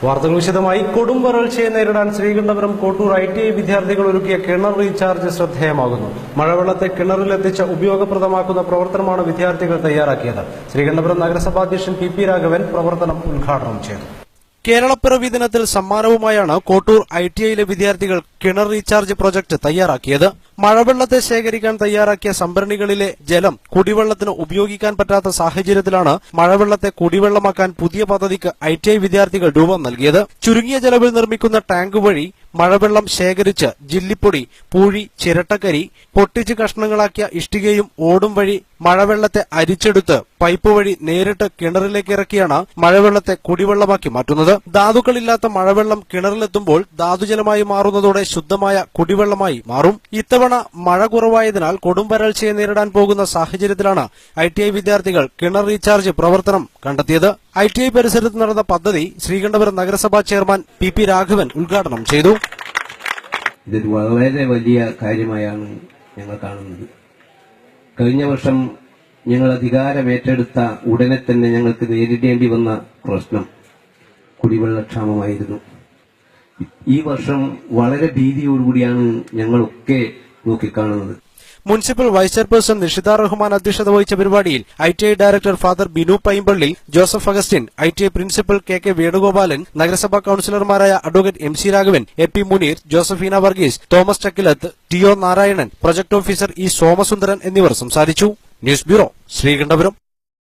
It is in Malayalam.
വാർത്തകൾ വിശദമായി. കൊടും വരൾച്ചയെ നേരിടാൻ ശ്രീകണ്ഠപുരം കോട്ടൂർ ITI വിദ്യാർത്ഥികൾ ഒരുക്കിയ കിണർ റീചാർജ് ശ്രദ്ധേയമാകുന്നു. മഴവെള്ളത്തെ കിണറിലെത്തിച്ച് ഉപയോഗപ്രദമാക്കുന്ന പ്രവർത്തനമാണ് വിദ്യാർത്ഥികൾ തയ്യാറാക്കിയത്. ശ്രീകണ്ഠപുരം നഗരസഭാധ്യക്ഷൻ PP രാഘവൻ പ്രവർത്തനം ഉദ്ഘാടനം ചെയ്തു. കേരളപ്പിറവി ദിനത്തിൽ സമ്മാനവുമായാണ് കോട്ടൂർ ITIയിലെ വിദ്യാർത്ഥികൾ കിണർ റീചാർജ് പ്രൊജക്ട് തയ്യാറാക്കിയത്. മഴവെള്ളത്തെ ശേഖരിക്കാൻ തയ്യാറാക്കിയ സംഭരണികളിലെ ജലം കുടിവെള്ളത്തിന് ഉപയോഗിക്കാൻ പറ്റാത്ത സാഹചര്യത്തിലാണ് മഴവെള്ളത്തെ കുടിവെള്ളമാക്കാൻ പുതിയ പദ്ധതിക്ക് ITI വിദ്യാർത്ഥികൾ രൂപം നൽകിയത്. ചുരുങ്ങിയ ചെലവിൽ നിർമ്മിക്കുന്ന ടാങ്ക് വഴി മഴവെള്ളം ശേഖരിച്ച് ജില്ലിപ്പൊടി, പൂഴി, ചിരട്ടക്കരി, പൊട്ടിച്ച് കഷ്ണങ്ങളാക്കിയ ഇഷ്ടികയും ഓടും വഴി മഴവെള്ളത്തെ അരിച്ചെടുത്ത് പൈപ്പ് വഴി നേരിട്ട് കിണറിലേക്ക് ഇറക്കിയാണ് മഴവെള്ളത്തെ കുടിവെള്ളമാക്കി മാറ്റുന്നത്. ധാതുക്കളില്ലാത്ത മഴവെള്ളം കിണറിലെത്തുമ്പോൾ ധാതുജലമായി മാറുന്നതോടെ ശുദ്ധമായ കുടിവെള്ളമായി മാറും. ഇത്തവണ മഴ കുറവായതിനാൽ കൊടും വരൾച്ചയെ നേരിടാൻ പോകുന്ന സാഹചര്യത്തിലാണ് ITI വിദ്യാർത്ഥികൾ കിണർ റീചാർജ് പ്രവർത്തനം കണ്ടെത്തിയത്. ITI പരിസരത്ത് നടന്ന പദ്ധതി ശ്രീകണ്ഠപുരം നഗരസഭാ ചെയർമാൻ PP രാഘവൻ ഉദ്ഘാടനം ചെയ്തു. ഇതൊരു വളരെ വലിയ കാര്യമായാണ് ഞങ്ങൾ കാണുന്നത്. കഴിഞ്ഞ വർഷം ഞങ്ങൾ അധികാരമേറ്റെടുത്ത ഉടനെ തന്നെ ഞങ്ങൾക്ക് നേരിടേണ്ടി വന്ന പ്രശ്നം കുടിവെള്ളക്ഷാമമായിരുന്നു. ഈ വർഷം വളരെ ഭീതിയോടുകൂടിയാണ് ഞങ്ങളൊക്കെ നോക്കിക്കാണുന്നത്. Municipal vice chairperson Nishitha Rahman അധ്യക്ഷത വഹിച്ച പരിപാടിയിൽ ITI director father Binu Paimpally, Joseph Augustine, ITI principal KK Venugopalan, നഗരസഭാ കൌൺസിലർമാരായ advocate MC Raghavan, AP Muneer, Josephina Varghese, Thomas Chakkilath, TO Narayanan, project officer E Somasundaran എന്നിവർ സംസാരിച്ചു. News bureau, Sreekandapuram.